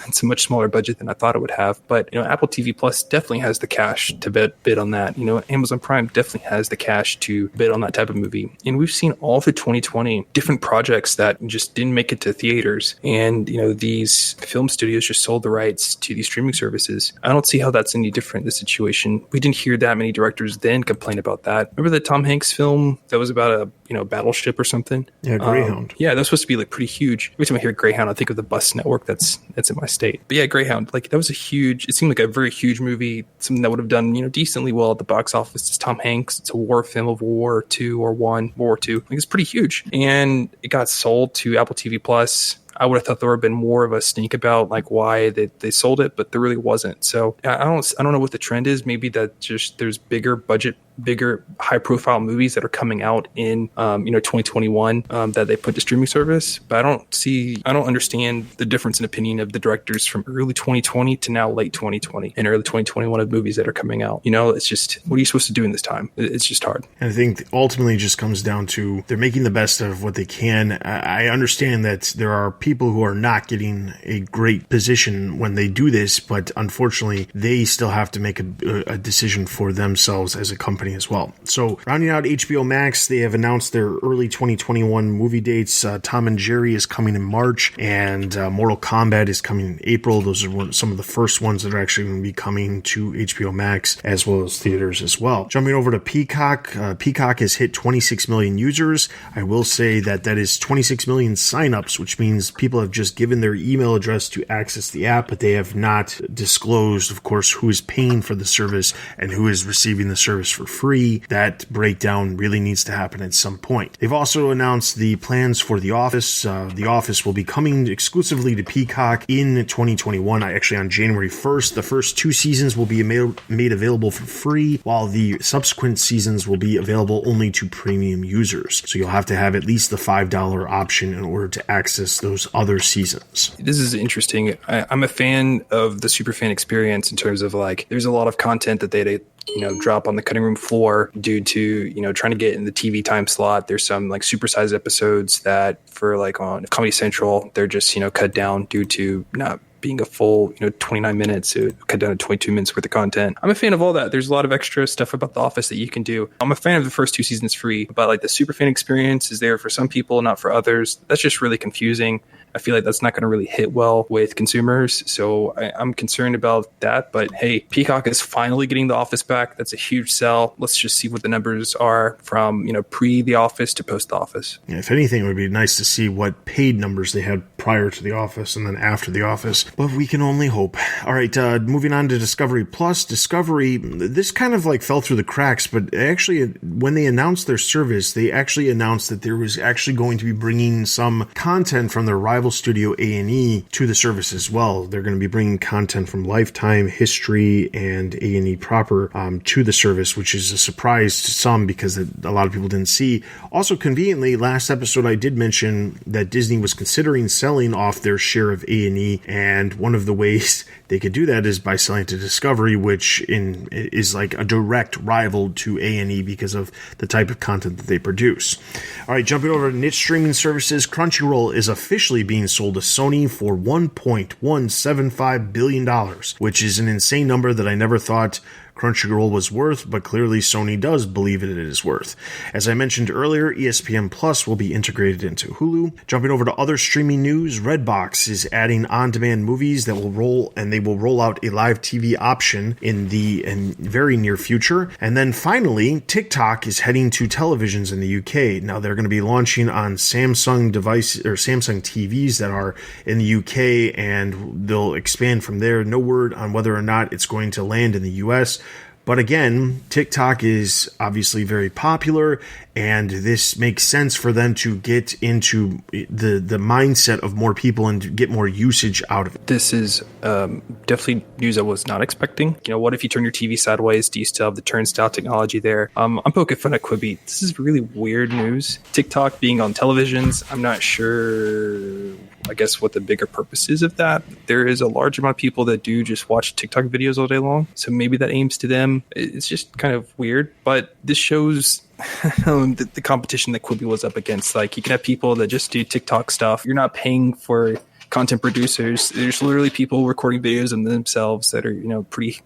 It's a much smaller budget than I thought it would have. But Apple TV Plus definitely has the cash to bid on that. Amazon Prime definitely has the cash to bid on that type of movie. And we've seen all through 2020 different projects that just didn't make it to theaters. And these film studios just sold the rights to these streaming services. I don't see how that's any different in this situation. We didn't hear that many directors then complain about that. Remember the Tom Hanks film that was about a battleship or something? Yeah, Greyhound. Yeah, that was supposed to be like pretty huge. Every time I hear Greyhound, I think of the bus network that's in my state. But yeah, Greyhound, like that was it seemed like a very huge movie, something that would have done decently well at the box office. It's Tom Hanks. It's a war film of World War II or World War II. Like it's pretty huge, and it got sold to Apple TV Plus. I would have thought there would have been more of a sneak about like why they sold it, but there really wasn't. So I don't know what the trend is. Maybe that just there's bigger high profile movies that are coming out in 2021 that they put to streaming service. But I don't understand the difference in opinion of the directors from early 2020 to now late 2020 and early 2021 of movies that are coming out. It's just, what are you supposed to do in this time? It's just hard. And I think ultimately it just comes down to they're making the best of what they can. I understand that there are people who are not getting a great position when they do this, but unfortunately they still have to make a decision for themselves as a company as well. So rounding out HBO Max, they have announced their early 2021 movie dates. Tom and Jerry is coming in March, and Mortal Kombat is coming in April. Those are some of the first ones that are actually going to be coming to HBO Max as well as theaters as well. Jumping over to Peacock, Peacock has hit 26 million users. I will say that is 26 million signups, which means people have just given their email address to access the app, but they have not disclosed, of course, who is paying for the service and who is receiving the service for free. That breakdown really needs to happen at some point. They've also announced the plans for The Office. The Office will be coming exclusively to Peacock in 2021, actually on January 1st. The first 2 seasons will be made available for free, while the subsequent seasons will be available only to premium users. So you'll have to have at least the $5 option in order to access those other seasons. This is interesting. I'm a fan of the superfan experience in terms of like, there's a lot of content that they drop on the cutting room floor due to, trying to get in the TV time slot. There's some like supersized episodes that for like on Comedy Central, they're just, cut down due to not being a full, 29 minutes, so cut down to 22 minutes worth of content. I'm a fan of all that. There's a lot of extra stuff about The Office that you can do. I'm a fan of the first 2 seasons free, but like the superfan experience is there for some people, not for others. That's just really confusing. I feel like that's not going to really hit well with consumers. So I'm concerned about that. But hey, Peacock is finally getting The Office back. That's a huge sell. Let's just see what the numbers are from, pre The Office to post The Office. Yeah, if anything, it would be nice to see what paid numbers they had prior to The Office and then after The Office. But we can only hope. All right, moving on to Discovery Plus. Discovery, this kind of like fell through the cracks, but actually when they announced their service, they actually announced that there was actually going to be bringing some content from their rival studio A&E to the service as well. They're going to be bringing content from Lifetime, History, and A&E proper to the service, which is a surprise to some because a lot of people didn't see. Also, conveniently, last episode I did mention that Disney was considering selling off their share of A&E, and one of the ways they could do that is by selling to Discovery, which is like a direct rival to A&E because of the type of content that they produce. All right, jumping over to niche streaming services, Crunchyroll is officially being sold to Sony for $1.175 billion, which is an insane number that I never thought Crunchyroll was worth, but clearly Sony does believe it is worth. As I mentioned earlier, ESPN Plus will be integrated into Hulu. Jumping over to other streaming news, Redbox is adding on-demand movies that will roll out a live TV option in the very near future. And then finally, TikTok is heading to televisions in the UK. Now they're going to be launching on Samsung devices or Samsung TVs that are in the UK, and they'll expand from there. No word on whether or not it's going to land in the US. But again, TikTok is obviously very popular, and this makes sense for them to get into the mindset of more people and get more usage out of it. This is definitely news I was not expecting. What if you turn your TV sideways? Do you still have the turnstile technology there? I'm poking fun at Quibi. This is really weird news. TikTok being on televisions, I'm not sure, I guess, what the bigger purpose is of that. There is a large amount of people that do just watch TikTok videos all day long, so maybe that aims to them. It's just kind of weird, but this shows the competition that Quibi was up against. Like, you can have people that just do TikTok stuff. You're not paying for content producers. There's literally people recording videos of themselves that are, pretty,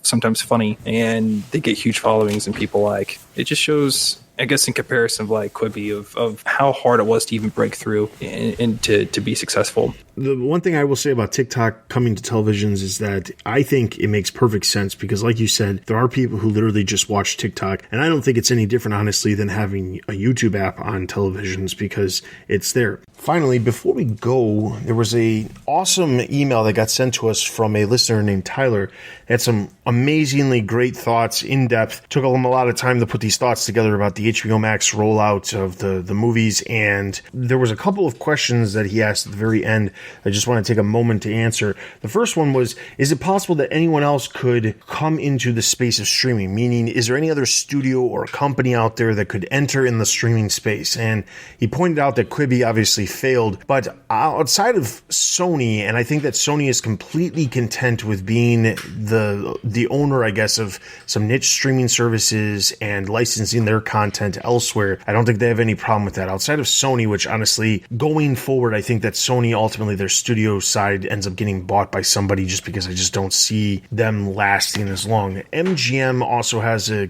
sometimes funny, and they get huge followings and people like. It just shows, I guess, in comparison of like Quibi, of how hard it was to even break through and to be successful. The one thing I will say about TikTok coming to televisions is that I think it makes perfect sense because, like you said, there are people who literally just watch TikTok, and I don't think it's any different, honestly, than having a YouTube app on televisions because it's there. Finally, before we go, there was a awesome email that got sent to us from a listener named Tyler. Had some amazingly great thoughts, in depth. Took him a lot of time to put these thoughts together about the HBO Max rollout of the movies, and there was a couple of questions that he asked at the very end I just want to take a moment to answer. The first one was, is it possible that anyone else could come into the space of streaming? Meaning, is there any other studio or company out there that could enter in the streaming space? And he pointed out that Quibi obviously failed, but outside of Sony, and I think that Sony is completely content with being the owner, I guess, of some niche streaming services and licensing their content elsewhere. I don't think they have any problem with that. Outside of Sony, which honestly, going forward, I think that Sony, ultimately their studio side ends up getting bought by somebody just because I just don't see them lasting as long. MGM also has a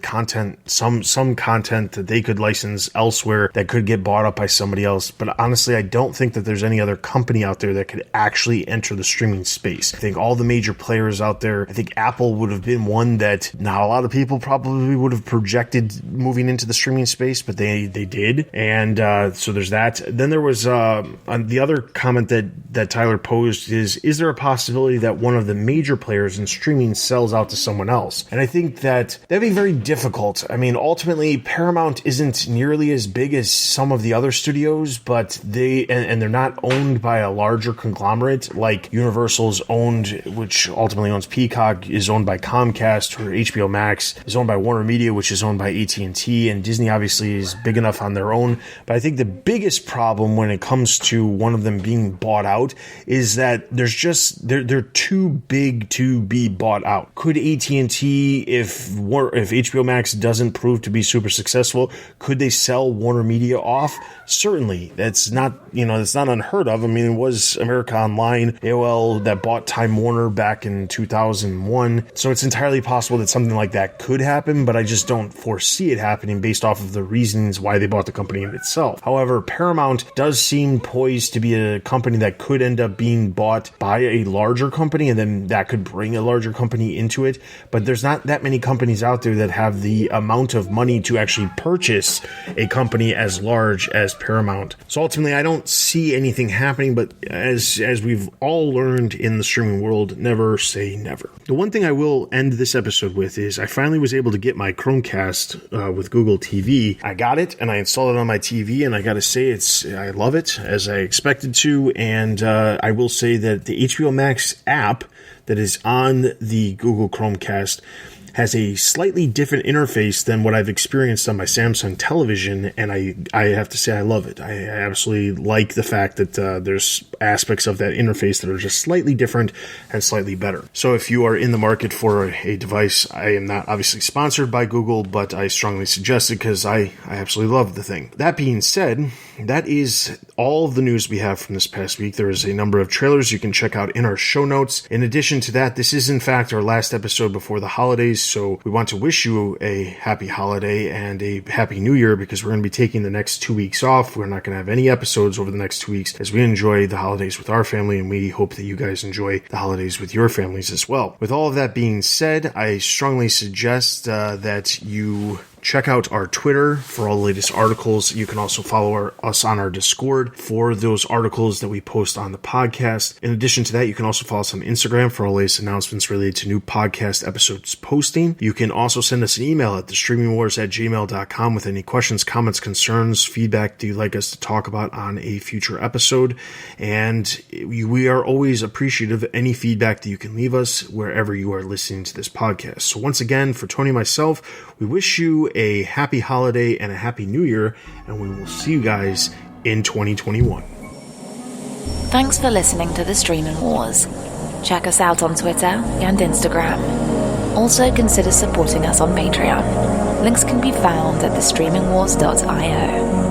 some content that they could license elsewhere that could get bought up by somebody else. But honestly, I don't think that there's any other company out there that could actually enter the streaming space. I think all the major players out there, I think Apple would have been one that not a lot of people probably would have projected moving into the streaming space, but they did. And so there's that. Then there was the other comment that Tyler posed is there a possibility that one of the major players in streaming sells out to someone else? And I think that that'd be very difficult. I mean, ultimately, Paramount isn't nearly as big as some of the other studios, but they're not owned by a larger conglomerate like Universal's owned, which ultimately owns Peacock, is owned by Comcast, or HBO Max is owned by Warner Media, which is owned by AT&T, and Disney obviously is big enough on their own. But I think the biggest problem when it comes to one of them being bought out is that they're too big to be bought out. Could AT&T, if HBO Max doesn't prove to be super successful, could they sell Warner Media off? Certainly. That's not unheard of. I mean, it was America Online, AOL, that bought Time Warner back in 2001. So it's entirely possible that something like that could happen, but I just don't foresee it happening based off of the reasons why they bought the company in itself. However, Paramount does seem poised to be a company that could end up being bought by a larger company, and then that could bring a larger company into it. But there's not that many companies out there that have the amount of money to actually purchase a company as large as Paramount. So ultimately, I don't see anything happening, but as we've all learned in the streaming world, never say never. The one thing I will end this episode with is I finally was able to get my Chromecast with Google TV. I got it and I installed it on my TV, and I gotta say I love it as I expected to, and I will say that the HBO Max app that is on the Google Chromecast has a slightly different interface than what I've experienced on my Samsung television, and I have to say I love it. I absolutely like the fact that there's aspects of that interface that are just slightly different and slightly better. So if you are in the market for a device, I am not obviously sponsored by Google, but I strongly suggest it because I absolutely love the thing. That being said, that is all of the news we have from this past week. There is a number of trailers you can check out in our show notes. In addition to that, this is in fact our last episode before the holidays, so we want to wish you a happy holiday and a happy new year because we're going to be taking the next 2 weeks off. We're not going to have any episodes over the next 2 weeks as we enjoy the holidays with our family, and we hope that you guys enjoy the holidays with your families as well. With all of that being said, I strongly suggest that you Check out our Twitter for all the latest articles. You can also follow us on our Discord for those articles that we post on the podcast. In addition to that, you can also follow us on Instagram for all the latest announcements related to new podcast episodes posting. You can also send us an email at thestreamingwars@gmail.com with any questions, comments, concerns, feedback that you'd like us to talk about on a future episode. And we are always appreciative of any feedback that you can leave us wherever you are listening to this podcast. So once again, for Tony and myself, we wish you a happy holiday and a happy new year, and we will see you guys in 2021. Thanks for listening to The Streaming Wars. Check us out on Twitter and Instagram. Also consider supporting us on Patreon. Links can be found at thestreamingwars.io.